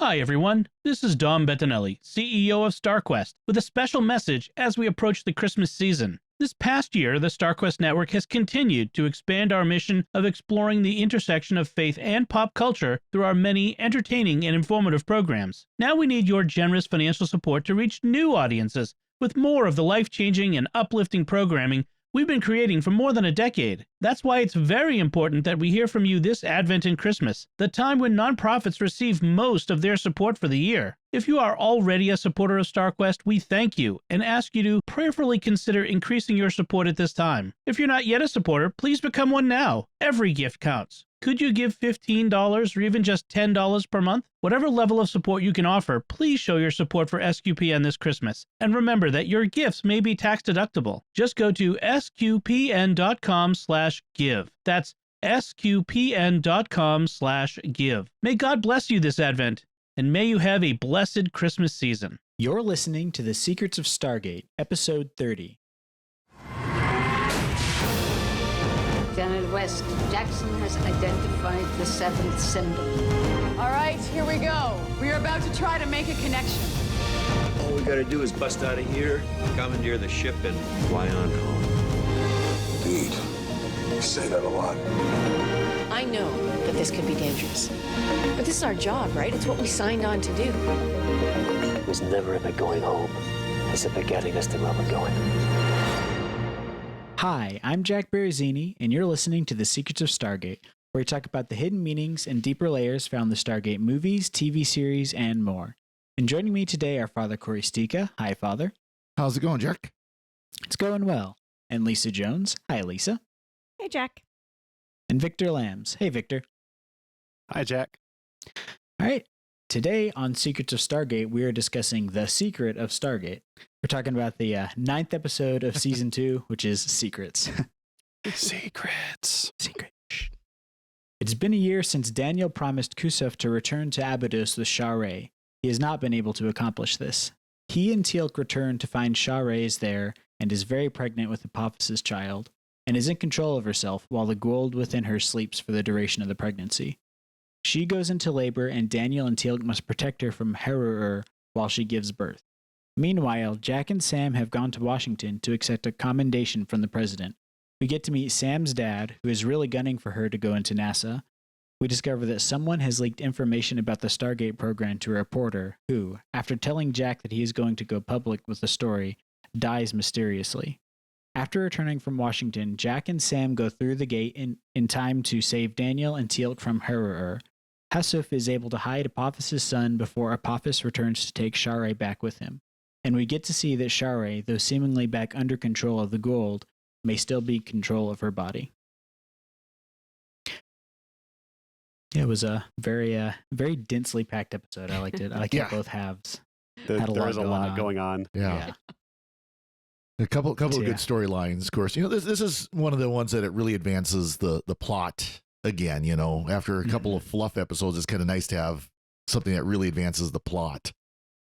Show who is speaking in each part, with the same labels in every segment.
Speaker 1: Hi everyone, this is Dom Bettinelli, CEO of StarQuest, with a special message as we approach the Christmas season. This past year, the StarQuest network has continued to expand our mission of exploring the intersection of faith and pop culture through our many entertaining and informative programs. Now we need your generous financial support to reach new audiences with more of the life-changing and uplifting programming we've been creating for more than a decade. That's why it's very important that we hear from you this Advent and Christmas, the time when nonprofits receive most of their support for the year. If you are already a supporter of StarQuest, we thank you and ask you to prayerfully consider increasing your support at this time. If you're not yet a supporter, please become one now. Every gift counts. Could you give $15 or even just $10 per month? Whatever level of support you can offer, please show your support for SQPN this Christmas. And remember that your gifts may be tax deductible. Just go to sqpn.com/give. That's sqpn.com/give. May God bless you this Advent, and may you have a blessed Christmas season.
Speaker 2: You're listening to The Secrets of Stargate, Episode 30.
Speaker 3: Lieutenant West, Jackson has identified the seventh symbol.
Speaker 4: All right, here we go. We are about to try to make a connection.
Speaker 5: All we gotta do is bust out of here, commandeer the ship, and fly on home.
Speaker 6: Indeed. You say that a lot.
Speaker 7: I know that this could be dangerous. But this is our job, right? It's what we signed on to do.
Speaker 8: It was never about going home. It's about getting us to where we're going.
Speaker 2: Hi, I'm Jack Berrezzini, and you're listening to The Secrets of Stargate, where we talk about the hidden meanings and deeper layers found in the Stargate movies, TV series, and more. And joining me today are Father Corey Stika. Hi, Father.
Speaker 9: How's it going, Jack?
Speaker 2: It's going well. And Lisa Jones. Hi, Lisa.
Speaker 10: Hey, Jack.
Speaker 2: And Victor Lambs. Hey, Victor.
Speaker 11: Hi, Jack.
Speaker 2: All right. Today on Secrets of Stargate, we are discussing the secret of Stargate. We're talking about the 9th episode of Season 2, which is Secrets.
Speaker 11: Secrets.
Speaker 2: Secret. It's been a year since Daniel promised Kusuf to return to Abydos with Sha're. He has not been able to accomplish this. He and Teal'c return to find Sha're is there and is very pregnant with Apophis' child, and is in control of herself while the Goa'uld within her sleeps for the duration of the pregnancy. She goes into labor, and Daniel and Teal'c must protect her from Heru'ur while she gives birth. Meanwhile, Jack and Sam have gone to Washington to accept a commendation from the president. We get to meet Sam's dad, who is really gunning for her to go into NASA. We discover that someone has leaked information about the Stargate program to a reporter who, after telling Jack that he is going to go public with the story, dies mysteriously. After returning from Washington, Jack and Sam go through the gate in time to save Daniel and Teal'c from Heru'ur. Hasuf is able to hide Apophis' son before Apophis returns to take Sha're back with him. And we get to see that Sha're, though seemingly back under control of the Goa'uld, may still be in control of her body. It was a very densely packed episode. I liked it. I liked it both halves.
Speaker 11: There was a lot going on.
Speaker 9: Yeah. A couple of good storylines, of course. You know, this is one of the ones that it really advances the plot again, you know. After a couple of fluff episodes, it's kind of nice to have something that really advances the plot.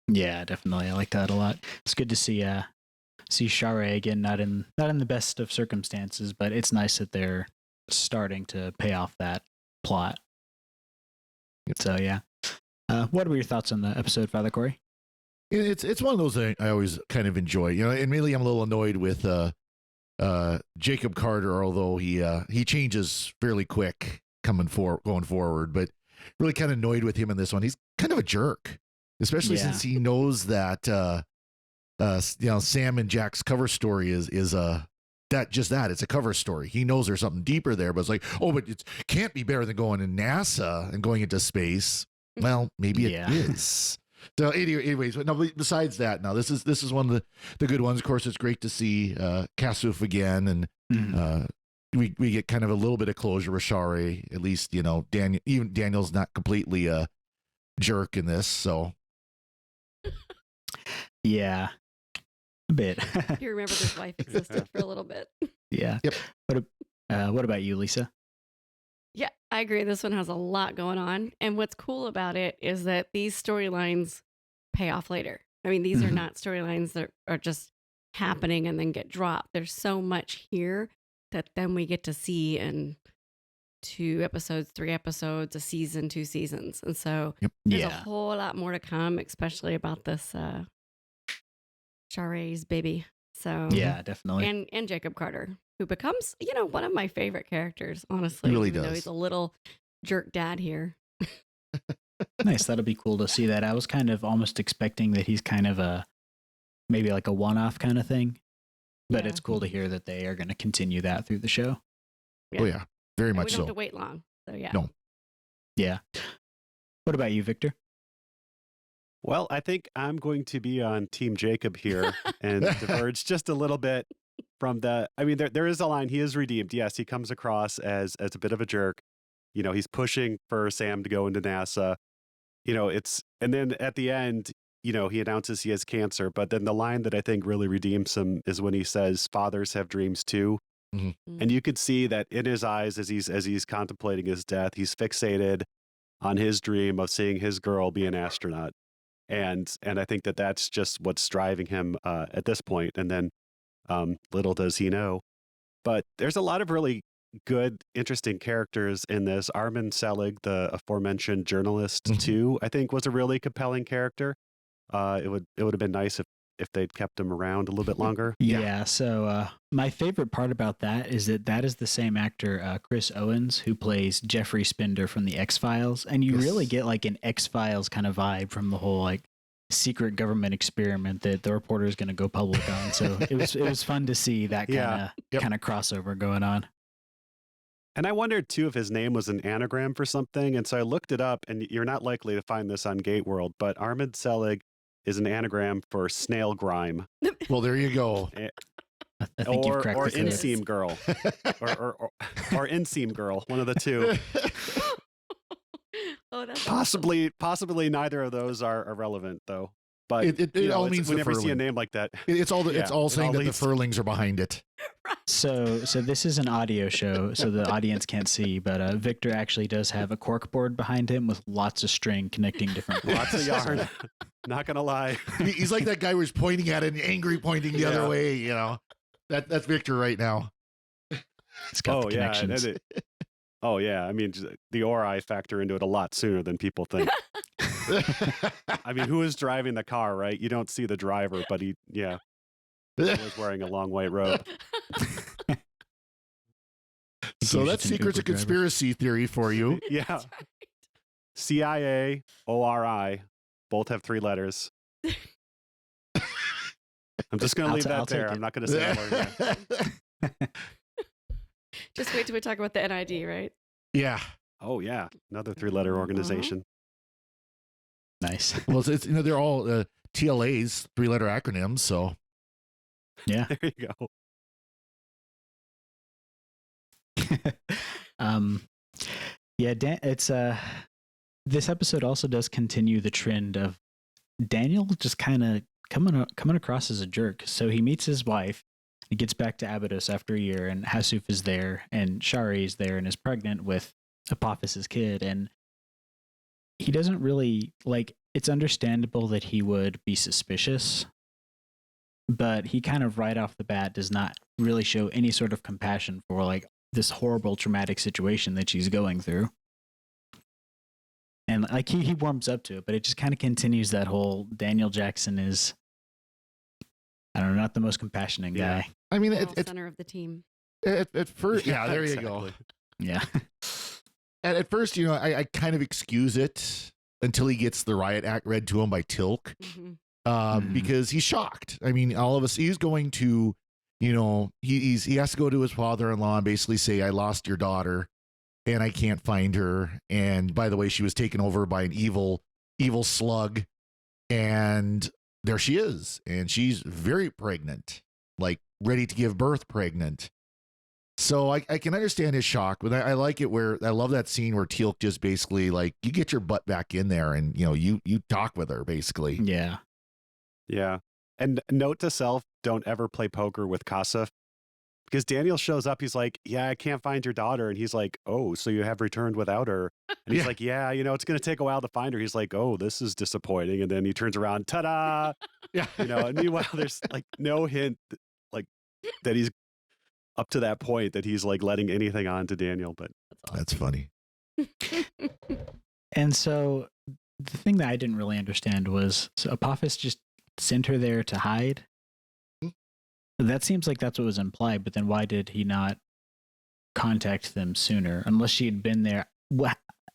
Speaker 2: Yeah, definitely. I like that a lot. It's good to see Sha're again, not in the best of circumstances, but it's nice that they're starting to pay off that plot.
Speaker 9: Yep.
Speaker 2: So yeah. What were your thoughts on the episode, Father Corey?
Speaker 9: It's one of those that I always kind of enjoy, you know, and really I'm a little annoyed with Jacob Carter, although he changes fairly quick going forward, but really kind of annoyed with him in this one. He's kind of a jerk, especially since he knows that you know, Sam and Jack's cover story is it's a cover story. He knows there's something deeper there, but it's like, oh, but it can't be better than going to NASA and going into space. Well, maybe it is. So anyways, but no, besides that, now this is one of the good ones. Of course, it's great to see Kasuf again, and we get kind of a little bit of closure with Sha're. At least, you know, Daniel's not completely a jerk in this, so
Speaker 2: yeah, a bit.
Speaker 10: You remember this life existed for a little bit.
Speaker 2: Yeah. Yep. What about you, Lisa?
Speaker 10: Yeah, I agree. This one has a lot going on. And what's cool about it is that these storylines pay off later. I mean, these are not storylines that are just happening and then get dropped. There's so much here that then we get to see and 2 episodes, 3 episodes, a season, 2 seasons. And so there's a whole lot more to come, especially about this Share's baby. So
Speaker 2: yeah, definitely.
Speaker 10: And Jacob Carter, who becomes, one of my favorite characters, honestly.
Speaker 9: He really
Speaker 10: even
Speaker 9: does.
Speaker 10: though he's a little jerk dad here.
Speaker 2: Nice. That'll be cool to see that. I was kind of almost expecting that he's kind of maybe like a one-off kind of thing, but it's cool to hear that they are going to continue that through the show.
Speaker 10: Yeah.
Speaker 9: Oh yeah, very
Speaker 10: And
Speaker 9: much
Speaker 10: we don't
Speaker 9: so.
Speaker 10: have to wait long. So yeah.
Speaker 9: No.
Speaker 2: Yeah. What about you, Victor?
Speaker 11: Well, I think I'm going to be on Team Jacob here and diverge just a little bit from the. I mean, there is a line. He is redeemed. Yes, he comes across as a bit of a jerk. He's pushing for Sam to go into NASA. And then at the end, he announces he has cancer. But then the line that I think really redeems him is when he says, "Fathers have dreams too."
Speaker 9: Mm-hmm.
Speaker 11: And you could see that in his eyes as he's contemplating his death, he's fixated on his dream of seeing his girl be an astronaut. And I think that that's just what's driving him at this point. And then little does he know. But there's a lot of really good, interesting characters in this. Armin Selig, the aforementioned journalist, too, I think was a really compelling character. It would have been nice if they'd kept him around a little bit longer.
Speaker 2: Yeah. So my favorite part about that is that is the same actor, Chris Owens, who plays Jeffrey Spender from the X-Files. And you really get like an X-Files kind of vibe from the whole like secret government experiment that the reporter is going to go public on. So it was fun to see that kind of crossover going on.
Speaker 11: And I wondered too if his name was an anagram for something. And so I looked it up, and you're not likely to find this on Gate World, but Armin Selig is an anagram for snail grime.
Speaker 9: Well, there you go.
Speaker 2: I think you've cracked
Speaker 11: or
Speaker 2: the code.
Speaker 11: inseam girl, or inseam girl, one of the two.
Speaker 10: Oh, that's
Speaker 11: Possibly neither of those are relevant though. But
Speaker 9: it all means
Speaker 11: whenever you
Speaker 9: the
Speaker 11: see a
Speaker 9: furling.
Speaker 11: name like that,
Speaker 9: It's all saying that the
Speaker 11: leads-
Speaker 9: furlings are behind it.
Speaker 2: So this is an audio show, so the audience can't see, but Victor actually does have a cork board behind him with lots of string connecting different
Speaker 11: lots of yarn. Not gonna lie.
Speaker 9: He's like that guy who's pointing at it and angry pointing the other way. That's Victor right now.
Speaker 2: It's got the connections.
Speaker 11: Oh yeah, I mean the Ori factor into it a lot sooner than people think. I mean, who is driving the car, right? You don't see the driver, but he was wearing a long white robe.
Speaker 9: So that's secrets of conspiracy theory for you.
Speaker 11: Yeah.
Speaker 10: Right.
Speaker 11: CIA, ORI, both have 3 letters. I'm just going to leave that there. I'm not going to say more again.
Speaker 10: Just wait till we talk about the NID, right?
Speaker 9: Yeah.
Speaker 11: Oh yeah, another 3-letter organization.
Speaker 2: Nice.
Speaker 9: Well, it's they're all TLAs, 3-letter acronyms. So
Speaker 2: yeah,
Speaker 11: there you go.
Speaker 2: It's this episode also does continue the trend of Daniel just kind of coming across as a jerk. So he meets his wife, he gets back to Abydos after a year, and Hasuf is there, and Shari is there, and is pregnant with Apophis's kid, and he doesn't really it's understandable that he would be suspicious, but he kind of right off the bat does not really show any sort of compassion for this horrible traumatic situation that she's going through. And he warms up to it, but it just kind of continues that whole Daniel Jackson is, I don't know, not the most compassionate guy.
Speaker 9: I mean,
Speaker 10: it's center of the team.
Speaker 9: At first, there you go.
Speaker 2: Yeah.
Speaker 9: At first, I kind of excuse it until he gets the riot act read to him by Tilk, because he's shocked. I mean, all of us, he's going to, he has to go to his father-in-law and basically say, "I lost your daughter, and I can't find her. And by the way, she was taken over by an evil slug, and there she is, and she's very pregnant, ready to give birth, pregnant." So I can understand his shock, but I like it where I love that scene where Teal'c just basically you get your butt back in there and you talk with her basically.
Speaker 2: Yeah.
Speaker 11: Yeah. And note to self, don't ever play poker with Kasuf, because Daniel shows up. He's like, "Yeah, I can't find your daughter." And he's like, "Oh, so you have returned without her?" And he's like, "Yeah, it's going to take a while to find her." He's like, "Oh, this is disappointing." And then he turns around, ta-da!
Speaker 9: Yeah.
Speaker 11: And meanwhile, there's no hint that he's up to that point that he's letting anything on to Daniel. But
Speaker 10: That's
Speaker 9: That's funny.
Speaker 2: And so the thing that I didn't really understand was, so Apophis just sent her there to hide? That seems like that's what was implied, but then why did he not contact them sooner? Unless she had been there.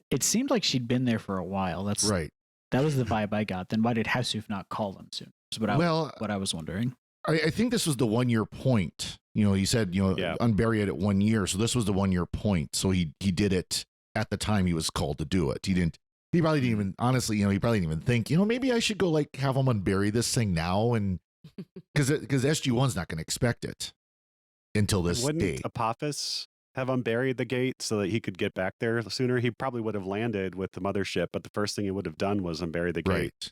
Speaker 2: It seemed like she'd been there for a while. That's
Speaker 9: right.
Speaker 2: That was the vibe I got. Then why did Hasuf not call them sooner? Is what I was wondering.
Speaker 9: I think this was the 1 year point. He said, unbury it at 1 year. So this was the 1 year point. So he did it at the time he was called to do it. He probably didn't even, honestly, he probably didn't even think, maybe I should go have him unbury this thing now. And because SG-1's not going to expect it until this day.
Speaker 11: Apophis have unburied the gate so that he could get back there sooner? He probably would have landed with the mothership, but the first thing he would have done was unbury the gate.
Speaker 9: Right.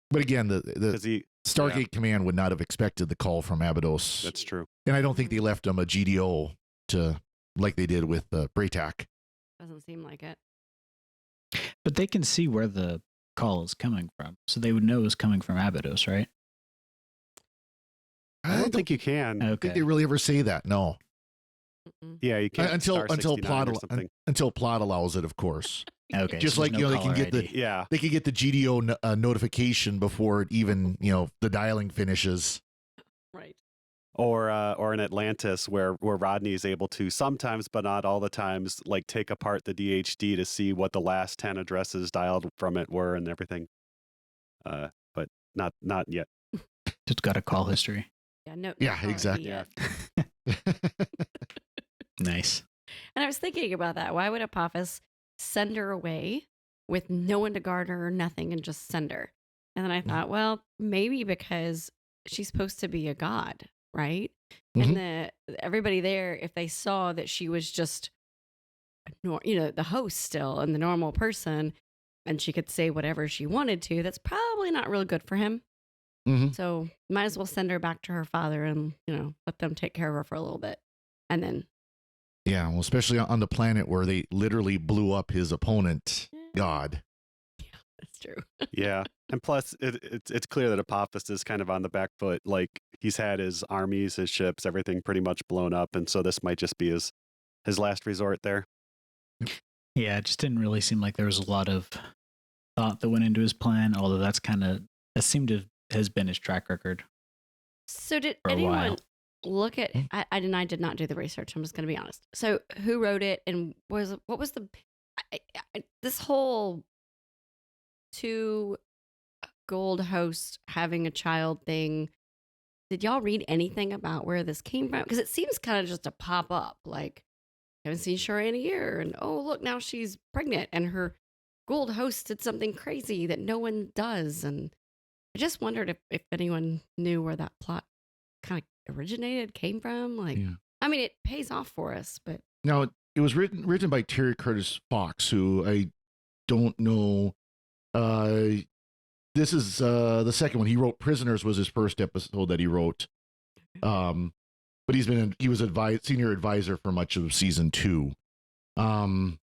Speaker 9: But again, the Stargate Command would not have expected the call from Abydos.
Speaker 11: That's true.
Speaker 9: And I don't think they left him a GDO like they did with Braytak.
Speaker 10: Doesn't seem like it.
Speaker 2: But they can see where the call is coming from, so they would know it's coming from Abydos, right?
Speaker 11: I don't think you can.
Speaker 2: Okay.
Speaker 9: I don't think they really ever say that. No.
Speaker 11: Yeah, you can't.
Speaker 9: Until plot allows it, of course.
Speaker 2: Okay.
Speaker 9: Just
Speaker 2: so
Speaker 9: like
Speaker 2: no
Speaker 9: they can get
Speaker 2: ID.
Speaker 9: they can get the GDO notification before it even the dialing finishes.
Speaker 10: Right.
Speaker 11: Or in Atlantis where Rodney is able to sometimes, but not all the times, take apart the DHD to see what the last 10 addresses dialed from it were and everything. But not yet.
Speaker 2: Just got a call history.
Speaker 10: Yeah. No.
Speaker 9: Yeah. Exactly.
Speaker 10: Yeah.
Speaker 2: Nice.
Speaker 10: And I was thinking about that. Why would Apophis send her away with no one to guard her or nothing and just send her? And then I thought, well, maybe because she's supposed to be a god, right?
Speaker 9: Mm-hmm.
Speaker 10: And everybody there, if they saw that she was just, the host still and the normal person, and she could say whatever she wanted to, that's probably not real good for him.
Speaker 9: Mm-hmm.
Speaker 10: So might as well send her back to her father and, let them take care of her for a little bit. And then.
Speaker 9: Yeah, well, especially on the planet where they literally blew up his opponent, God.
Speaker 10: Yeah, that's true.
Speaker 11: Yeah. And plus, it's clear that Apophis is kind of on the back foot. He's had his armies, his ships, everything pretty much blown up. And so this might just be his last resort there.
Speaker 2: Yeah, it just didn't really seem like there was a lot of thought that went into his plan, although that seemed to has been his track record.
Speaker 10: So did anyone look at, I did not do the research, I'm just going to be honest. So who wrote it and what was this whole 2 gold hosts having a child thing? Did y'all read anything about where this came from? Because it seems kind of just to pop up, haven't seen Shara in a year, and oh look, now she's pregnant and her gold host did something crazy that no one does. And I just wondered if anyone knew where that plot kind of originated, came from. I mean, it pays off for us, but
Speaker 9: now it was written by Terry Curtis Fox, who I don't know. This is the second one. He wrote Prisoners was his first episode that he wrote. But he was senior advisor for much of season 2. Now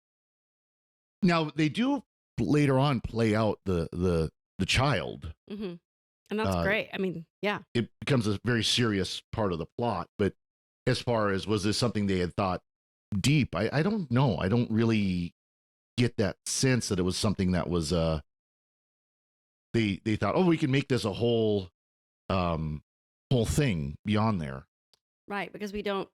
Speaker 9: they do later on play out the child.
Speaker 10: Mm-hmm. And that's great. I mean, yeah.
Speaker 9: It becomes a very serious part of the plot. But as far as was this something they had thought deep, I don't know. I don't really get that sense that it was something that was they thought, oh, we can make this a whole thing beyond there.
Speaker 10: Right, because we don't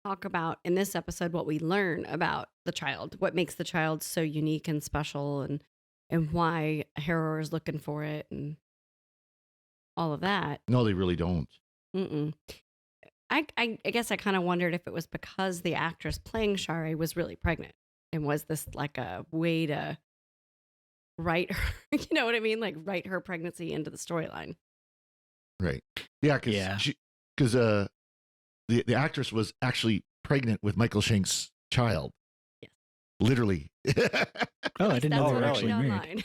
Speaker 10: talk about in this episode what we learn about the child, what makes the child so unique and special, and why Harrower is looking for it and all of that.
Speaker 9: No, they really don't.
Speaker 10: Mm-mm. I guess I kind of wondered if it was because the actress playing Shari was really pregnant, and was this like a way to write her, you know what I mean? Write her pregnancy into the storyline.
Speaker 9: Right. Yeah, because the actress was actually pregnant with Michael Shank's child.
Speaker 10: Yes.
Speaker 9: Literally.
Speaker 2: Oh, I didn't know they were actually married.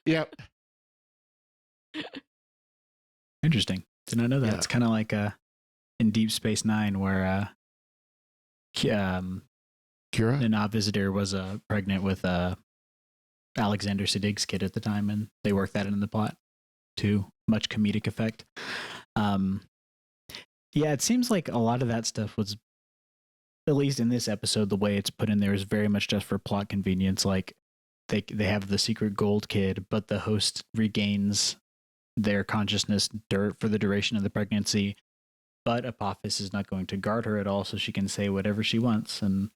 Speaker 9: Yep.
Speaker 2: Interesting. Did not know that.
Speaker 9: Yeah.
Speaker 2: It's kind of like in Deep Space Nine where
Speaker 9: Kira,
Speaker 2: the Na'vi visitor, was pregnant with Alexander Siddig's kid at the time, and they worked that into the plot to much comedic effect. Yeah, it seems like a lot of that stuff was at least in this episode, the way it's put in there is very much just for plot convenience. Like they have the secret gold kid, but the host regains their consciousness for the duration of the pregnancy. But Apophis is not going to guard her at all, so she can say whatever she wants. And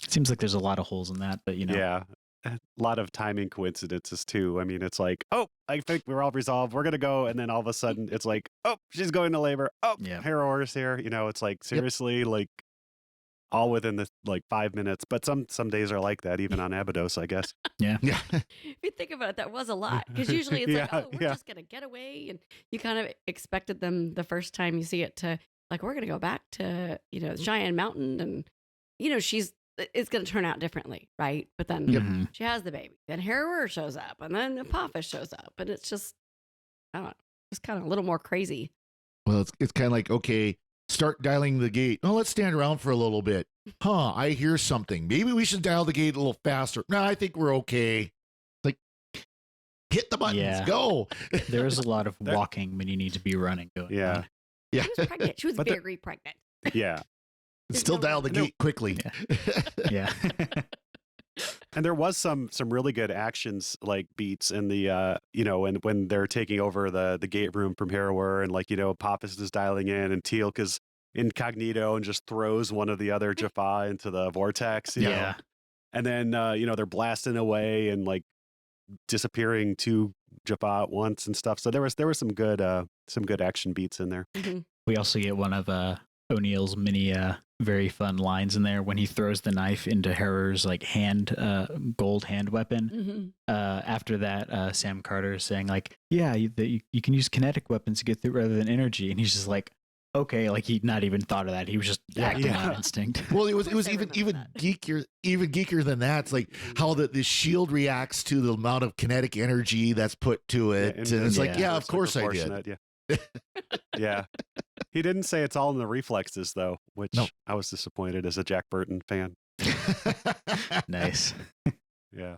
Speaker 2: it seems like there's a lot of holes in that, but
Speaker 11: Yeah. A lot of timing coincidences too. I mean, it's like, oh, I think we're all resolved. We're gonna go, and then all of a sudden, it's like, oh, she's going to labor. Oh, Harrower's here. It's like seriously, like all within the 5 minutes. But some days are like that, even on Abydos, I guess.
Speaker 2: Yeah.
Speaker 10: If you think about it, that was a lot because usually it's like, oh, we're just gonna get away, and you kind of expected them the first time you see it to like, we're gonna go back to Cheyenne Mountain, and it's gonna turn out differently, right? But then she has the baby, then Harrower shows up, and then Apophis shows up, and it's just, I don't know, just kind of a little more crazy.
Speaker 9: Well, it's kind of like, okay, start dialing the gate. Oh, let's stand around for a little bit. Huh, I hear something. Maybe we should dial the gate a little faster. No, I think we're okay. Like, hit the buttons, go.
Speaker 2: There is a lot of walking when you need to be running going on.
Speaker 9: Yeah.
Speaker 10: She was pregnant. She was very pregnant.
Speaker 11: Yeah.
Speaker 9: Still dial the gate quickly.
Speaker 2: Yeah.
Speaker 11: And there was some really good actions like beats in the when they're taking over the gate room from Harrower, and Apophis is dialing in, and Teal'c is incognito and just throws one of the other Jaffa into the vortex. You know? And then they're blasting away and like disappearing to Jaffa at once and stuff. So there was some good action beats in there.
Speaker 10: Mm-hmm.
Speaker 2: We also get one of O'Neill's many very fun lines in there when he throws the knife into Harrower's like gold hand weapon. After that, Sam Carter is saying like, yeah, you can use kinetic weapons to get through rather than energy, and he's just like, okay, like he'd not even thought of that. He was just acting on instinct.
Speaker 9: Well, it was even geekier than that. It's like how the shield reacts to the amount of kinetic energy that's put to it, and it's like, yeah, of course I did.
Speaker 11: Yeah. He didn't say it's all in the reflexes though, which I was disappointed as a Jack Burton fan.
Speaker 2: Nice.
Speaker 11: Yeah.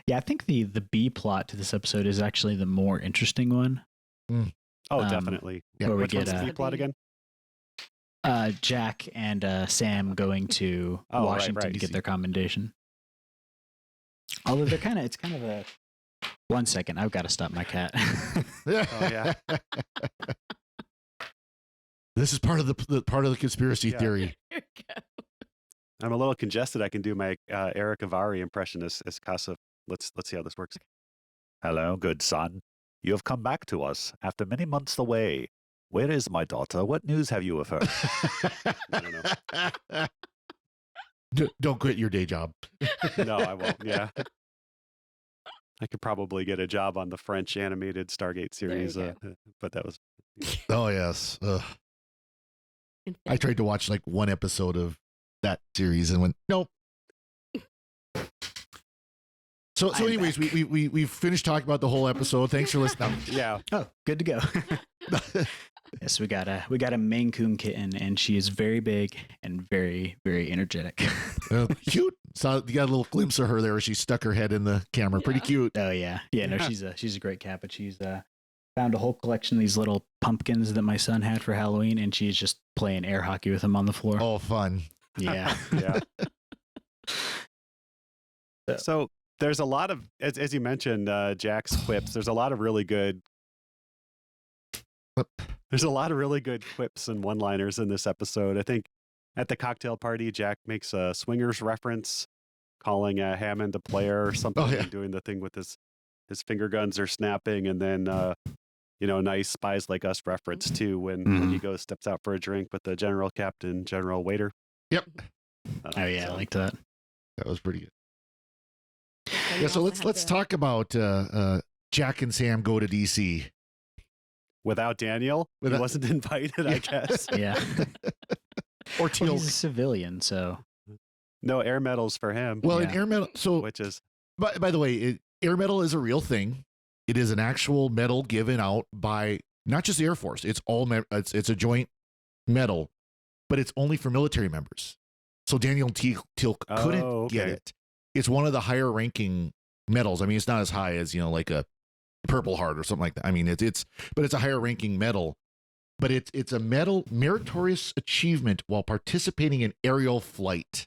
Speaker 2: Yeah, I think the B plot to this episode is actually the more interesting one.
Speaker 11: Oh, definitely.
Speaker 2: Yeah. Where we
Speaker 11: Which
Speaker 2: get
Speaker 11: one's the B plot again?
Speaker 2: Jack and Sam going to Washington to get their commendation. Although it's kind of a 1 second. I've got to stop my cat.
Speaker 11: Oh yeah.
Speaker 9: This is part of the conspiracy theory.
Speaker 11: I'm a little congested. I can do my Eric Avari impression as Kasif. Let's see how this works.
Speaker 12: Hello, good son. You have come back to us after many months away. Where is my daughter? What news have you of her?
Speaker 11: I don't know.
Speaker 9: Don't quit your day job.
Speaker 11: No, I won't. Yeah. I could probably get a job on the French animated Stargate series, but that was.
Speaker 9: Oh yes. I tried to watch like one episode of that series and went nope. So anyways, we've finished talking about the whole episode. Thanks for listening.
Speaker 11: Yeah.
Speaker 2: Oh, good to go. Yes, we got a Maine Coon kitten, and she is very big and very, very energetic.
Speaker 9: Cute. So you got a little glimpse of her there. She stuck her head in the camera. Pretty cute.
Speaker 2: Oh yeah. No, she's a great cat, but she's found a whole collection of these little pumpkins that my son had for Halloween, and she's just playing air hockey with them on the floor.
Speaker 9: Oh, fun.
Speaker 2: Yeah.
Speaker 11: Yeah. So there's a lot of, as you mentioned, Jack's quips. There's a lot of really good. There's a lot of really good quips and one-liners in this episode. I think at the cocktail party, Jack makes a swingers reference, calling Hammond a player or something, and doing the thing with his finger guns are snapping, and then nice Spies Like Us reference too when he steps out for a drink with the general captain, general waiter.
Speaker 9: Yep.
Speaker 2: I liked that.
Speaker 9: That was pretty good. Yeah, so let's talk about Jack and Sam go to DC.
Speaker 11: Without Daniel? He wasn't invited, I guess.
Speaker 2: Yeah.
Speaker 9: Or Teal'c.
Speaker 2: Well, he's a civilian, so.
Speaker 11: No air medals for him.
Speaker 9: Well, in air medal,
Speaker 11: which is.
Speaker 9: By the way, air medal is a real thing. It is an actual medal given out by not just the Air Force. It's all it's a joint medal, but it's only for military members. So Daniel Teal'c couldn't get it. It's one of the higher ranking medals. I mean, it's not as high as like a Purple Heart or something like that. I mean, but it's a higher ranking medal. but it's a meritorious achievement while participating in aerial flight.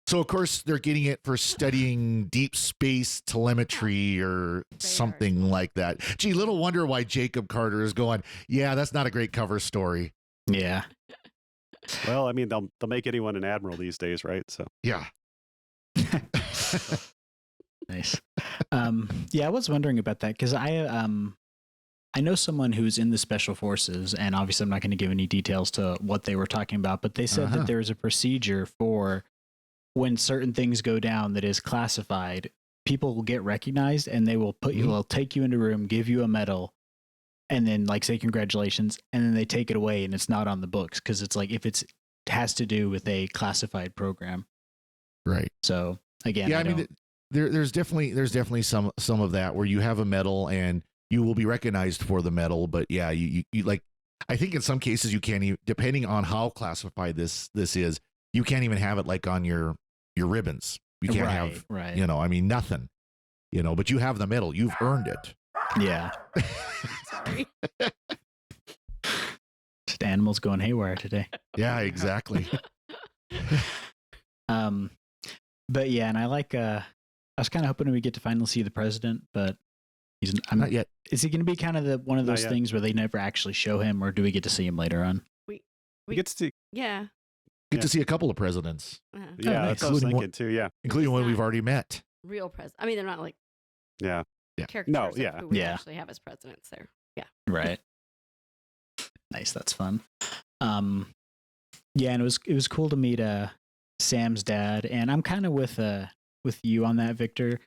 Speaker 9: So of course they're getting it for studying deep space telemetry or something like that. Gee, little wonder why Jacob Carter is going, yeah, that's not a great cover story.
Speaker 2: Yeah.
Speaker 11: Well, I mean, they'll make anyone an admiral these days, right? So
Speaker 9: yeah.
Speaker 2: Nice. Yeah, I was wondering about that because I know someone who's in the special forces, and obviously I'm not going to give any details to what they were talking about, but they said that there's a procedure for when certain things go down that is classified, people will get recognized and they will put you, they'll take you into a room, give you a medal, and then like say congratulations, and then they take it away and it's not on the books because it's like if it has to do with a classified program.
Speaker 9: Right.
Speaker 2: So again,
Speaker 9: yeah, I mean, there's definitely some of that where you have a medal and you will be recognized for the medal, but yeah, you like, I think in some cases you can't even, depending on how classified this is, you can't even have it like on your ribbons. You can't have, you know, I mean, nothing, you know, but you have the medal. You've earned it.
Speaker 2: Yeah.
Speaker 10: Sorry.
Speaker 2: Just animals going haywire today.
Speaker 9: Yeah, exactly.
Speaker 2: But yeah, and I like, I was kind of hoping we get to finally see the president, but I'm
Speaker 9: not yet.
Speaker 2: Is he going to be kind of one of those things where they never actually show him, or do we get to see him later on?
Speaker 11: We get to see.
Speaker 10: Yeah.
Speaker 9: Get to see a couple of presidents.
Speaker 11: Yeah, that's what I was thinking too. Yeah,
Speaker 9: including one we've already met.
Speaker 10: Real president. I mean, they're not like characters
Speaker 11: No,
Speaker 10: who we actually have as presidents. So yeah.
Speaker 2: Right. Nice. That's fun. Yeah, and it was cool to meet Sam's dad, and I'm kind of with you on that, Victor.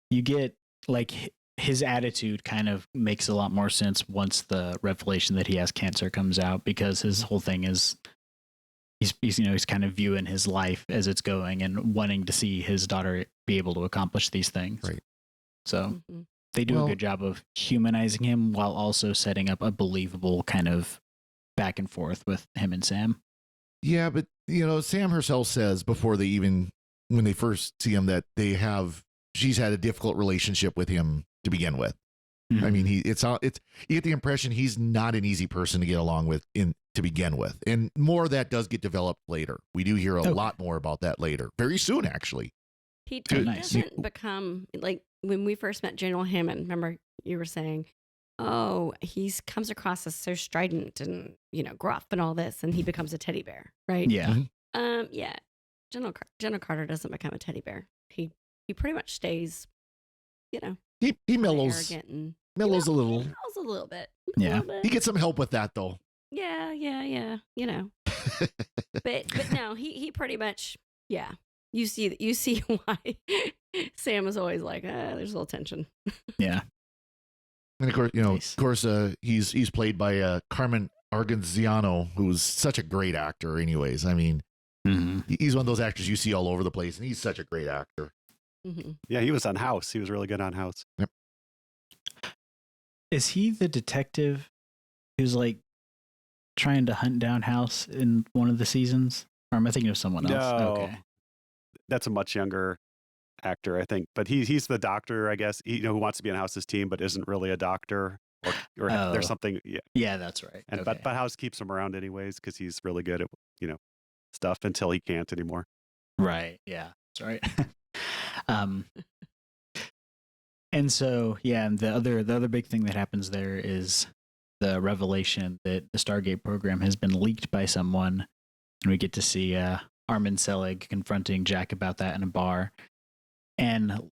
Speaker 2: You get like his attitude kind of makes a lot more sense once the revelation that he has cancer comes out, because his whole thing is he's kind of viewing his life as it's going and wanting to see his daughter be able to accomplish these things.
Speaker 9: Right.
Speaker 2: So they do a good job of humanizing him while also setting up a believable kind of back and forth with him and Sam.
Speaker 9: Yeah, but you know, Sam herself says before when they first see him, that she's had a difficult relationship with him to begin with. Mm-hmm. I mean, you get the impression he's not an easy person to get along with to begin with. And more of that does get developed later. We do hear a lot more about that later. Very soon, actually.
Speaker 10: He doesn't become, like, when we first met General Hammond, remember you were saying, oh, he comes across as so strident and, you know, gruff and all this, and he becomes a teddy bear, right?
Speaker 2: Yeah.
Speaker 10: Mm-hmm. Yeah. General Carter doesn't become a teddy bear. He pretty much stays, you know.
Speaker 9: He mellows. Mellows a little.
Speaker 10: Mellows a little bit.
Speaker 2: Yeah.
Speaker 9: He gets some help with that, though.
Speaker 10: Yeah. You know. but no, he pretty much, yeah. You see why Sam is always like, there's a little tension.
Speaker 2: Yeah.
Speaker 9: And of course, he's played by Carmen Argenziano, who's such a great actor. Anyways, I mean, he's one of those actors you see all over the place, and he's such a great actor.
Speaker 11: Mm-hmm. Yeah, he was on House. He was really good on House.
Speaker 9: Yep.
Speaker 2: Is he the detective who's like trying to hunt down House in one of the seasons? Or am I thinking of someone else?
Speaker 11: No,
Speaker 2: okay.
Speaker 11: That's a much younger actor, I think. But he's the doctor, I guess. Who wants to be on House's team, but isn't really a doctor, or there's something. Yeah.
Speaker 2: Yeah, that's right.
Speaker 11: And but House keeps him around anyways because he's really good at stuff until he can't anymore.
Speaker 2: Right. Yeah. That's right. And so, yeah, and the other big thing that happens there is the revelation that the Stargate program has been leaked by someone, and we get to see Armin Selig confronting Jack about that in a bar. And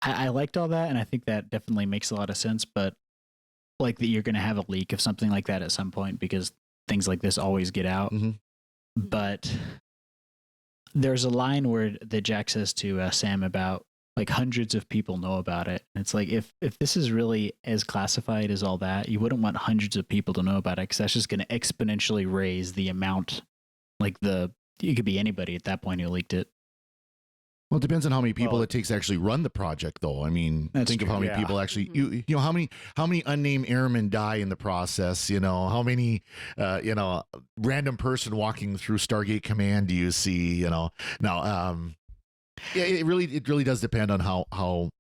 Speaker 2: I liked all that, and I think that definitely makes a lot of sense, but like that you're going to have a leak of something like that at some point because things like this always get out.
Speaker 9: Mm-hmm.
Speaker 2: But there's a line where that Jack says to Sam about like hundreds of people know about it. And it's like, if this is really as classified as all that, you wouldn't want hundreds of people to know about it because that's just going to exponentially raise the amount. Like it could be anybody at that point who leaked it.
Speaker 9: Well, it depends on how many people it takes to actually run the project, though. I mean, think of how many people actually, you know, how many unnamed airmen die in the process, you know, how many, random person walking through Stargate Command do you see, you know? Now, yeah, it really does depend on how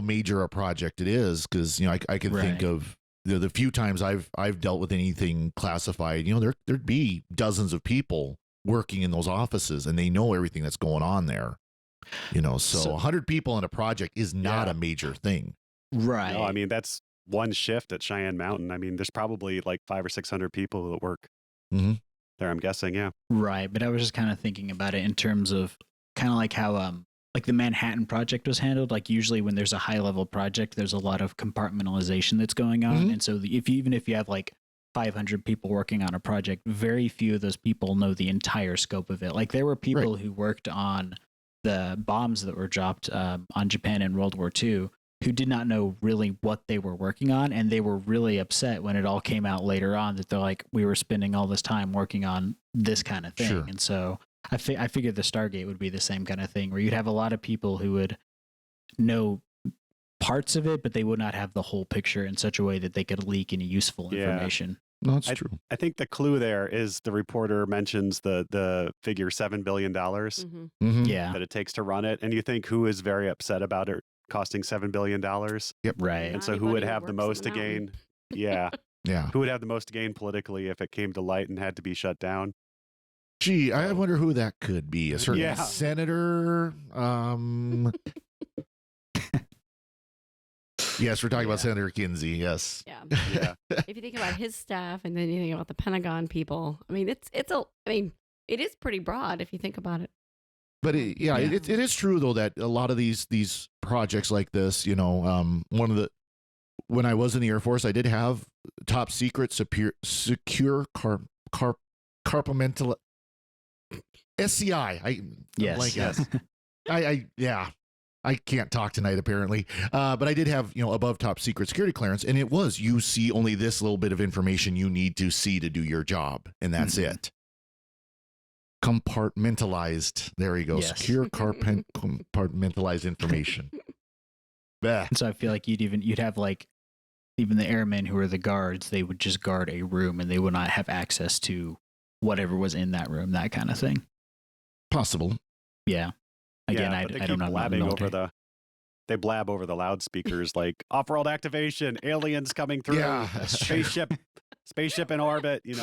Speaker 9: major a project it is, because, you know, I can think of the few times I've dealt with anything classified, there'd be dozens of people working in those offices, and they know everything that's going on there. So 100 people on a project is not a major thing.
Speaker 2: Right.
Speaker 11: No, I mean, that's one shift at Cheyenne Mountain. I mean, there's probably like 500 or 600 people that work there, I'm guessing. Yeah.
Speaker 2: Right. But I was just kind of thinking about it in terms of kind of like how, like the Manhattan Project was handled. Like usually when there's a high level project, there's a lot of compartmentalization that's going on. And so even if you have like 500 people working on a project, very few of those people know the entire scope of it. Like there were people who worked on the bombs that were dropped on Japan in World War II who did not know really what they were working on. And they were really upset when it all came out later on that they're like, we were spending all this time working on this kind of thing.
Speaker 9: Sure.
Speaker 2: And so I figured the Stargate would be the same kind of thing where you'd have a lot of people who would know parts of it, but they would not have the whole picture in such a way that they could leak any useful information.
Speaker 9: No, that's true.
Speaker 11: I think the clue there is the reporter mentions the figure $7 billion
Speaker 2: Yeah.
Speaker 11: that it takes to run it. And you think who is very upset about it costing $7 billion?
Speaker 9: Yep.
Speaker 2: Right.
Speaker 11: And so who would have the most to gain? Yeah.
Speaker 9: Yeah.
Speaker 11: Who would have the most to gain politically if it came to light and had to be shut down?
Speaker 9: Gee, I wonder who that could be. A certain
Speaker 11: Yeah.
Speaker 9: senator. Yes, we're talking about Senator Kinsey. Yes.
Speaker 10: Yeah.
Speaker 11: Yeah.
Speaker 10: If you think about his staff and then you think about the Pentagon people, I mean, it is pretty broad if you think about it.
Speaker 9: But it is true though that a lot of these projects like this, when I was in the Air Force, I did have top secret secure compartmental SCI.
Speaker 2: Yes.
Speaker 9: I can't talk tonight apparently, but I did have above top secret security clearance, and it was you see only this little bit of information you need to see to do your job, and that's it. Compartmentalized. There you go.
Speaker 2: Yes.
Speaker 9: Secure compartmentalized information.
Speaker 2: And so I feel like you'd have like even the airmen who are the guards, they would just guard a room and they would not have access to whatever was in that room, that kind of thing.
Speaker 9: Possible.
Speaker 2: Yeah. Again,
Speaker 11: yeah,
Speaker 2: I don't know.
Speaker 11: They blab over the loudspeakers like off-world activation, aliens coming through, spaceship in orbit. You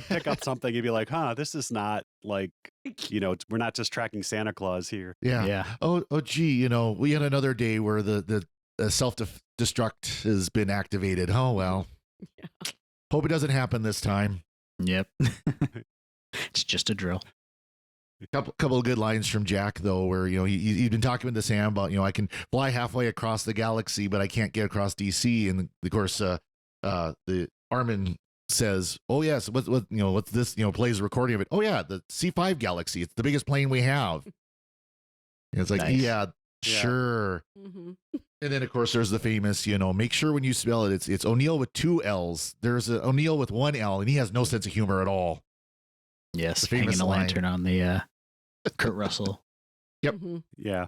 Speaker 11: pick up something, you'd be like, huh, this is not like, we're not just tracking Santa Claus here.
Speaker 9: Yeah. Oh, gee, we had another day where the self-destruct has been activated. Oh, well. Yeah. Hope it doesn't happen this time.
Speaker 2: Yep. It's just a drill.
Speaker 9: Couple of good lines from Jack though, where he's been talking with Sam about I can fly halfway across the galaxy, but I can't get across DC. And of course, the Armin says, "Oh yes, what's this?" Plays a recording of it. Oh yeah, the C5 Galaxy. It's the biggest plane we have. And it's like,
Speaker 2: nice.
Speaker 9: yeah, sure.
Speaker 10: Mm-hmm.
Speaker 9: And then of course there's the famous, make sure when you spell it, it's O'Neill with 2 L's. There's an O'Neill with 1 L, and he has no sense of humor at all.
Speaker 2: Yes, hanging a lantern on the Kurt Russell.
Speaker 9: Yep.
Speaker 10: Mm-hmm.
Speaker 11: Yeah.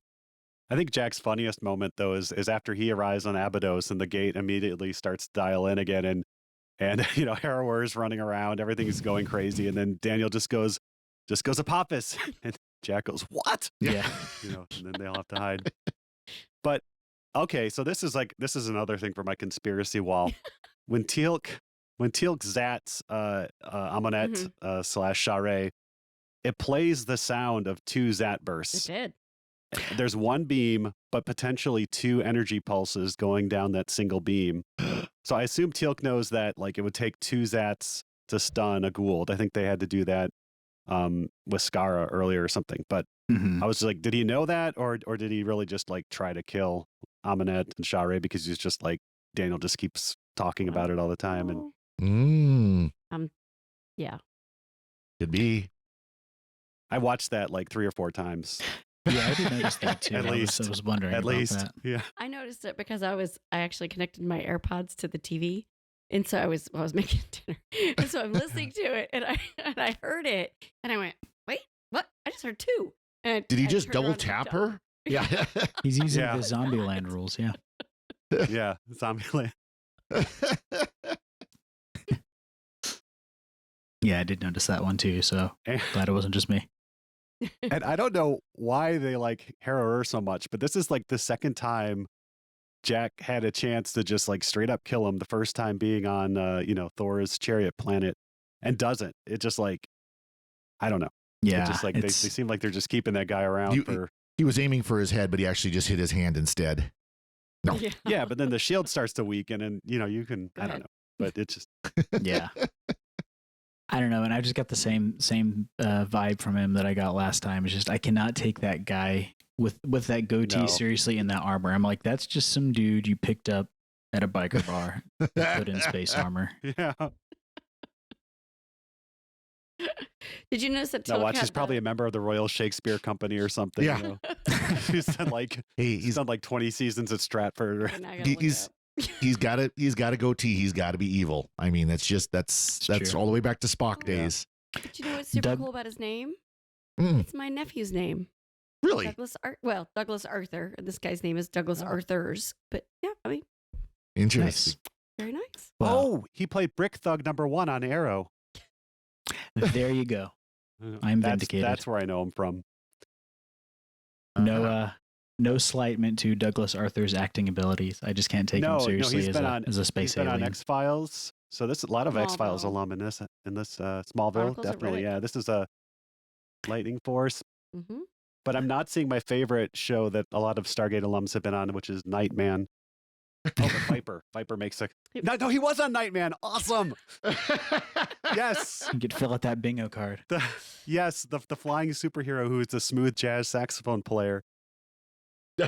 Speaker 11: I think Jack's funniest moment though is after he arrives on Abydos and the gate immediately starts to dial in again and Harrower's running around, everything's going crazy, and then Daniel just goes Apophis, and Jack goes, what?
Speaker 2: Yeah.
Speaker 11: And then they all have to hide. But okay, so this is another thing for my conspiracy wall. When Teal'c zats Amonette / Sharae, it plays the sound of 2 zat bursts.
Speaker 10: It did.
Speaker 11: There's 1 beam, but potentially 2 energy pulses going down that single beam. So I assume Teal'c knows that like it would take 2 zats to stun a Goa'uld. I think they had to do that with Skara earlier or something. But I was like, did he know that, or did he really just like try to kill Amonette and Sharae because he's just like Daniel just keeps talking about it all the time and
Speaker 10: yeah,
Speaker 9: could be.
Speaker 11: I watched that like 3 or 4 times.
Speaker 2: Yeah, I did notice that too.
Speaker 11: At least.
Speaker 2: I was wondering
Speaker 11: At
Speaker 2: about
Speaker 11: least.
Speaker 2: that.
Speaker 11: Yeah.
Speaker 10: I noticed it because I actually connected my AirPods to the TV, and so I was making dinner, and so I'm listening to it, and I heard it, and I went, wait, what? I just heard 2. And
Speaker 9: Did he
Speaker 10: I
Speaker 9: just
Speaker 10: turned
Speaker 9: double
Speaker 10: around and
Speaker 9: tap
Speaker 10: looked up.
Speaker 9: her? Yeah.
Speaker 2: He's using the Zombieland rules. Yeah.
Speaker 11: Yeah. Zombieland.
Speaker 2: Yeah, I did notice that one too. So glad it wasn't just me.
Speaker 11: And I don't know why they like Harrower so much, but this is like the second time Jack had a chance to just like straight up kill him the first time being on, Thor's chariot planet, and doesn't. It just like, I don't know.
Speaker 2: Yeah,
Speaker 11: it just like they seem like they're just keeping that guy around for.
Speaker 9: He was aiming for his head, but he actually just hit his hand instead. No.
Speaker 11: Yeah, but then the shield starts to weaken, and you can. I don't know, but it's just.
Speaker 2: Yeah. I don't know, and I just got the same vibe from him that I got last time. It's just I cannot take that guy with that goatee seriously in that armor. I'm like, that's just some dude you picked up at a biker bar and put in space armor.
Speaker 11: Yeah.
Speaker 10: Did you notice that?
Speaker 11: No, watch. He's probably a member of the Royal Shakespeare Company or something.
Speaker 9: Yeah.
Speaker 11: He's done like he's done like 20 seasons at Stratford.
Speaker 9: He's got a goatee. He's got to be evil. I mean, that's
Speaker 2: true.
Speaker 9: all the way back to Spock days.
Speaker 10: But you know what's super cool about his name?
Speaker 9: Mm.
Speaker 10: It's my nephew's name.
Speaker 9: Really?
Speaker 10: Douglas Arthur. This guy's name is Douglas Arthurs. But yeah, I mean,
Speaker 9: interesting.
Speaker 10: Very nice.
Speaker 11: Wow. He played Brick Thug #1 on Arrow.
Speaker 2: There you go. I'm vindicated.
Speaker 11: That's where I know him from.
Speaker 2: No slight meant to Douglas Arthur's acting abilities. I just can't take him seriously as a space alien.
Speaker 11: He's been on X-Files. So this is a lot of X-Files alum in this Smallville.
Speaker 10: Chronicles of
Speaker 11: Definitely,
Speaker 10: Riddick.
Speaker 11: yeah. This is a Lightning Force.
Speaker 10: Mm-hmm.
Speaker 11: But I'm not seeing my favorite show that a lot of Stargate alums have been on, which is Nightman. Oh, but Viper. Viper makes a... No, he was on Nightman. Awesome. Yes.
Speaker 2: You could fill out that bingo card.
Speaker 11: The flying superhero who is a smooth jazz saxophone player.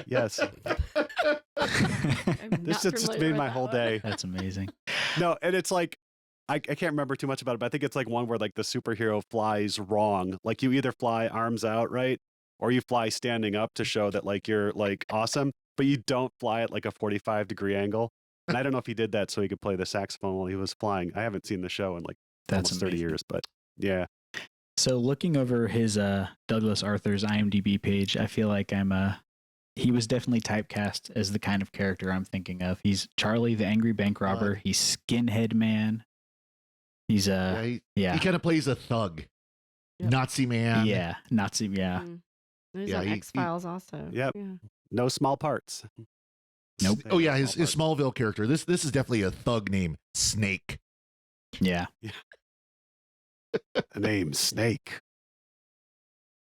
Speaker 11: Yes. This just made my whole day.
Speaker 2: That's amazing.
Speaker 11: No, and it's like, I can't remember too much about it, but I think it's like one where like the superhero flies wrong. Like you either fly arms out, right? Or you fly standing up to show that like you're like awesome, but you don't fly at like a 45-degree angle. And I don't know if he did that so he could play the saxophone while he was flying. I haven't seen the show in like almost 30 years, but yeah.
Speaker 2: So looking over his Douglas Arthur's IMDb page, I feel like he was definitely typecast as the kind of character I'm thinking of. He's Charlie, the angry bank robber. He's Skinhead Man. He's
Speaker 9: He kind of plays a thug, Nazi man.
Speaker 2: Yeah, Nazi. Yeah.
Speaker 10: Mm. He's on X-Files also.
Speaker 11: Yep.
Speaker 10: Yeah.
Speaker 11: No small parts.
Speaker 2: Nope.
Speaker 9: Oh yeah, his Smallville character. This is definitely a thug named Snake.
Speaker 2: Yeah.
Speaker 11: The name Snake.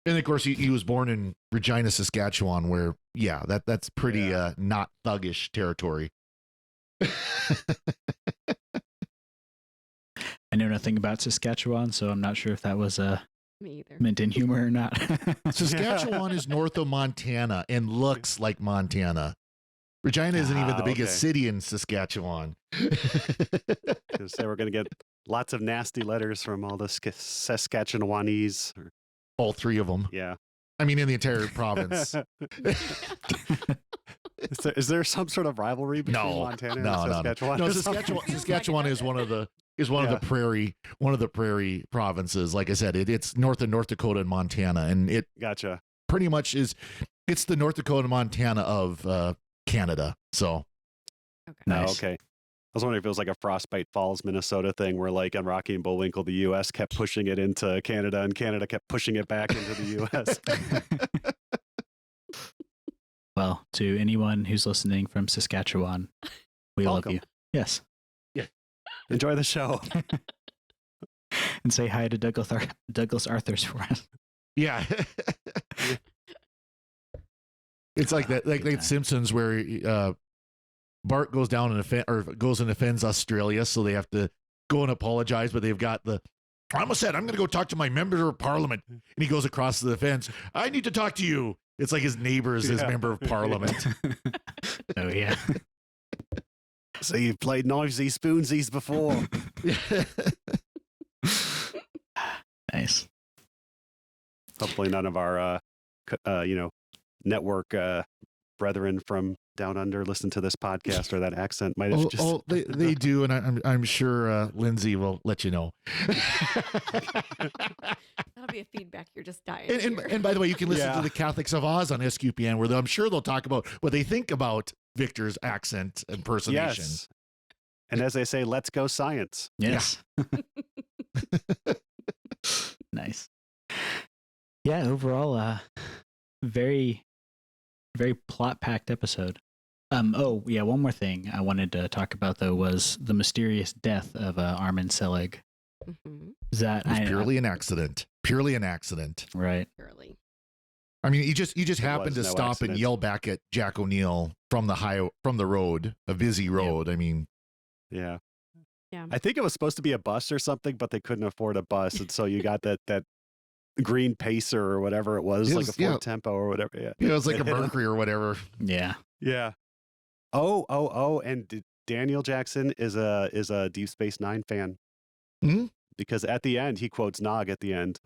Speaker 9: And of course, he was born in Regina, Saskatchewan, where that's pretty not thuggish territory.
Speaker 2: I know nothing about Saskatchewan, so I'm not sure if that was
Speaker 10: Me either.
Speaker 2: meant in humor or not.
Speaker 9: Saskatchewan is north of Montana and looks like Montana. Regina isn't even the biggest city in Saskatchewan.
Speaker 11: Because they were going to get lots of nasty letters from all the Saskatchewanese.
Speaker 9: All three of them.
Speaker 11: Yeah.
Speaker 9: I mean, in the entire province.
Speaker 11: Is there some sort of rivalry between Montana and Saskatchewan?
Speaker 9: No, Saskatchewan is one of the prairie provinces. Like I said, it's north of North Dakota and Montana, and it
Speaker 11: gotcha.
Speaker 9: Pretty much it's the North Dakota and Montana of Canada. So
Speaker 2: nice.
Speaker 11: Okay. I was wondering if it was like a Frostbite Falls, Minnesota thing where like on Rocky and Bullwinkle, the U.S. kept pushing it into Canada and Canada kept pushing it back into the U.S.
Speaker 2: Well, to anyone who's listening from Saskatchewan, we love you. Yes.
Speaker 9: Yeah.
Speaker 11: Enjoy the show.
Speaker 2: And say hi to Douglas Arthur's for us.
Speaker 9: Yeah. It's like that, like Simpsons, where Bart goes down and goes and offends Australia, so they have to go and apologize, but they've got I almost said, I'm going to go talk to my member of parliament. And he goes across the fence. I need to talk to you. It's like his neighbor is his member of parliament.
Speaker 2: Oh, yeah.
Speaker 11: So you've played Knivesy Spoonsies before.
Speaker 2: Nice.
Speaker 11: Hopefully none of our, network brethren from down under listen to this podcast, or that accent might have just...
Speaker 9: they do, and I'm sure Lindsay will let you know.
Speaker 10: That'll be a feedback. You're just dying.
Speaker 9: And by the way, you can listen to the Catholics of Oz on SQPN, where I'm sure they'll talk about what they think about Victor's accent impersonation.
Speaker 11: Yes. And as they say, let's go science.
Speaker 2: Yes. Yeah. Nice. Yeah, overall, very, very plot-packed episode. Oh, yeah, one more thing I wanted to talk about, though, was the mysterious death of Armin Selig.
Speaker 10: Mm-hmm.
Speaker 2: Is that
Speaker 9: It was purely an accident. Purely an accident.
Speaker 2: Right.
Speaker 10: Purely.
Speaker 9: I mean, you just happened to
Speaker 11: no
Speaker 9: stop
Speaker 11: accident.
Speaker 9: and yell back at Jack O'Neill from the road, a busy road. I mean,
Speaker 11: Yeah.
Speaker 10: Yeah.
Speaker 11: I think it was supposed to be a bus or something, but they couldn't afford a bus, and so you got that green Pacer or whatever it was, like a Ford Tempo or whatever. Yeah,
Speaker 9: it was like a Mercury or whatever.
Speaker 2: Yeah.
Speaker 11: Yeah. Oh, and Daniel Jackson is a Deep Space Nine fan.
Speaker 9: Hmm?
Speaker 11: Because at the end he quotes Nog at the end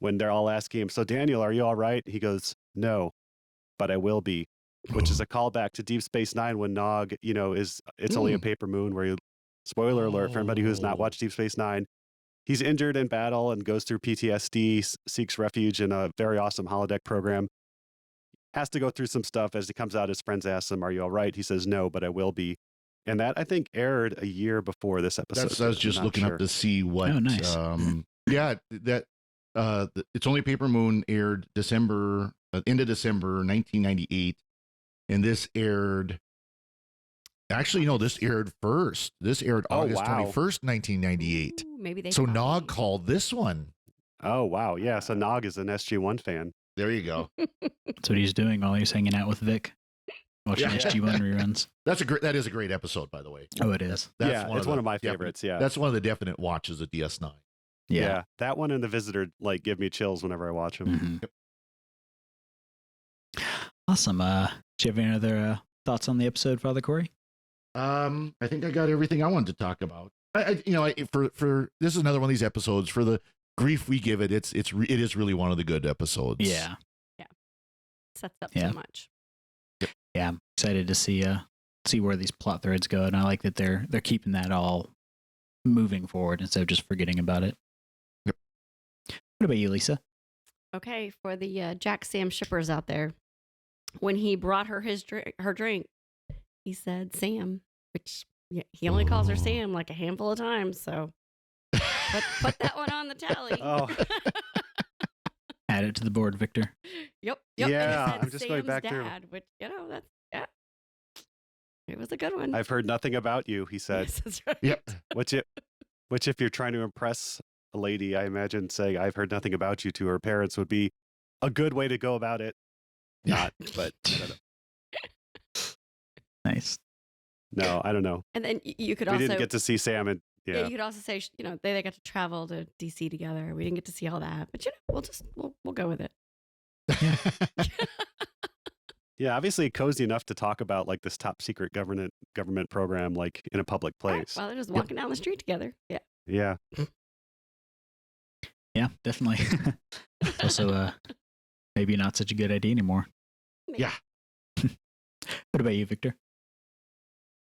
Speaker 11: when they're all asking him, "So Daniel, are you all right?" He goes, "No, but I will be," which is a callback to Deep Space Nine when Nog, it's only a paper moon where spoiler alert for anybody who's not watched Deep Space Nine. He's injured in battle and goes through PTSD, seeks refuge in a very awesome holodeck program. Has to go through some stuff. As he comes out, his friends ask him, "Are you all right?" He says, "No, but I will be." And that, I think, aired a year before this episode.
Speaker 9: I was just looking up to see what.
Speaker 2: Oh, nice.
Speaker 9: Yeah, that It's Only a Paper Moon aired end of December 1998, and this aired. Actually, no, this aired first. This aired August 21st, 1998.
Speaker 10: Ooh, maybe they.
Speaker 9: So Nog called this one.
Speaker 11: Oh, wow. Yeah. So Nog is an SG-1 fan.
Speaker 9: There you go.
Speaker 2: That's what he's doing while he's hanging out with Vic, watching SG-1 reruns.
Speaker 9: That is a great episode, by the way.
Speaker 2: Oh, it is.
Speaker 11: It's one of my favorites. Yeah.
Speaker 9: That's one of the definite watches of DS9.
Speaker 11: Yeah. That one and The Visitor give me chills whenever I watch them.
Speaker 2: Mm-hmm. Yep. Awesome. Do you have any other thoughts on the episode, Father Corey?
Speaker 9: I think I got everything I wanted to talk about. For this is another one of these episodes. For the grief we give it, it is really one of the good episodes.
Speaker 2: Yeah.
Speaker 10: Sets up so much.
Speaker 2: Yeah, I'm excited to see where these plot threads go, and I like that they're keeping that all moving forward instead of just forgetting about it.
Speaker 9: Yep.
Speaker 2: What about you, Lisa?
Speaker 10: Okay, for the Jack Sam shippers out there, when he brought her her drink, he said Sam, which he only calls her Sam like a handful of times. So put that one on the tally.
Speaker 11: Oh.
Speaker 2: Add it to the board, Victor.
Speaker 10: Yep.
Speaker 11: Yeah, I'm just going back through.
Speaker 10: Which it was a good one.
Speaker 11: I've heard nothing about you, he said.
Speaker 10: Yes, that's right.
Speaker 9: Yep.
Speaker 11: Which if you're trying to impress a lady, I imagine saying "I've heard nothing about you" to her parents would be a good way to go about it. Not, but I don't know.
Speaker 2: Nice.
Speaker 11: No, I don't know.
Speaker 10: And then you could
Speaker 11: we
Speaker 10: also
Speaker 11: didn't get to see Sam, and
Speaker 10: you could also say they got to travel to DC together. We didn't get to see all that, but we'll go with it.
Speaker 11: Yeah, obviously cozy enough to talk about this top secret government program in a public place.
Speaker 10: Well, they're just walking down the street together. Yeah.
Speaker 11: Yeah.
Speaker 2: Yeah, definitely. It's also maybe not such a good idea anymore.
Speaker 9: Yeah.
Speaker 2: What about you, Victor?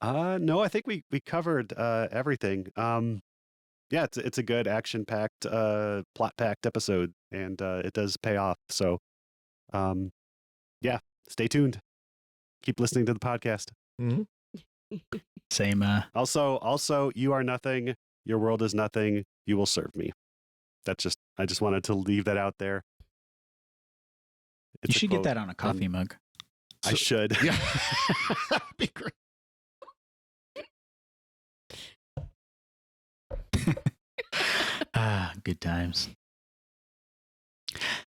Speaker 11: No, I think we covered everything. Yeah, it's a good action-packed, plot-packed episode, and it does pay off. So, yeah, stay tuned. Keep listening to the podcast.
Speaker 9: Mm-hmm.
Speaker 2: Same.
Speaker 11: Also, you are nothing. Your world is nothing. You will serve me. I just wanted to leave that out there.
Speaker 2: You should get that on a coffee mug.
Speaker 11: I should.
Speaker 9: Yeah. That'd be great.
Speaker 2: Good times.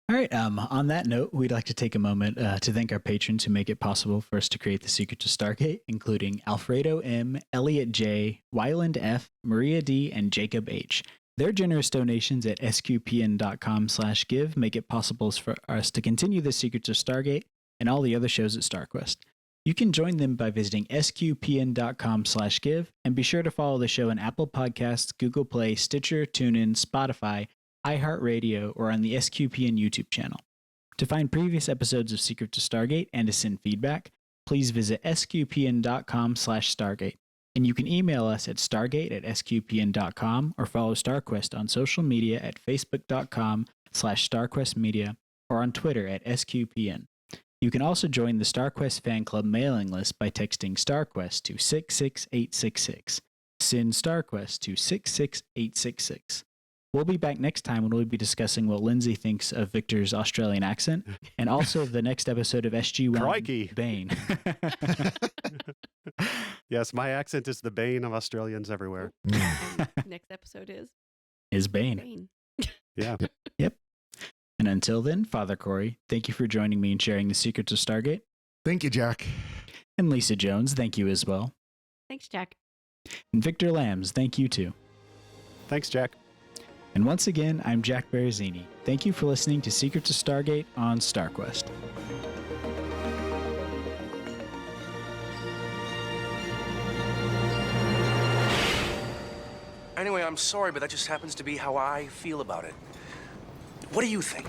Speaker 2: All right. On that note, we'd like to take a moment to thank our patrons who make it possible for us to create The Secrets of Stargate, including Alfredo M., Elliot J., Wyland F., Maria D., and Jacob H. Their generous donations at sqpn.com/give make it possible for us to continue The Secrets of Stargate and all the other shows at StarQuest. You can join them by visiting sqpn.com/give, and be sure to follow the show on Apple Podcasts, Google Play, Stitcher, TuneIn, Spotify, iHeartRadio, or on the SQPN YouTube channel. To find previous episodes of Secrets of Stargate and to send feedback, please visit sqpn.com/Stargate. And you can email us at stargate@sqpn.com or follow StarQuest on social media at facebook.com/StarQuestMedia or on Twitter at SQPN. You can also join the StarQuest fan club mailing list by texting StarQuest to 66866. Send StarQuest to 66866. We'll be back next time when we'll be discussing what Lindsay thinks of Victor's Australian accent, and also the next episode of SG-1
Speaker 11: Crikey.
Speaker 2: Bane.
Speaker 11: Yes, my accent is the bane of Australians everywhere.
Speaker 10: Next episode
Speaker 2: is Bane.
Speaker 10: Bane.
Speaker 11: Yeah.
Speaker 2: Yep. And until then, Father Corey, thank you for joining me and sharing the secrets of Stargate.
Speaker 9: Thank you, Jack.
Speaker 2: And Lisa Jones, thank you as well.
Speaker 10: Thanks, Jack.
Speaker 2: And Victor Lambs, thank you too.
Speaker 11: Thanks, Jack.
Speaker 2: And once again, I'm Jack Berrezzini. Thank you for listening to Secrets of Stargate on StarQuest.
Speaker 13: Anyway, I'm sorry, but that just happens to be how I feel about it. What do you think?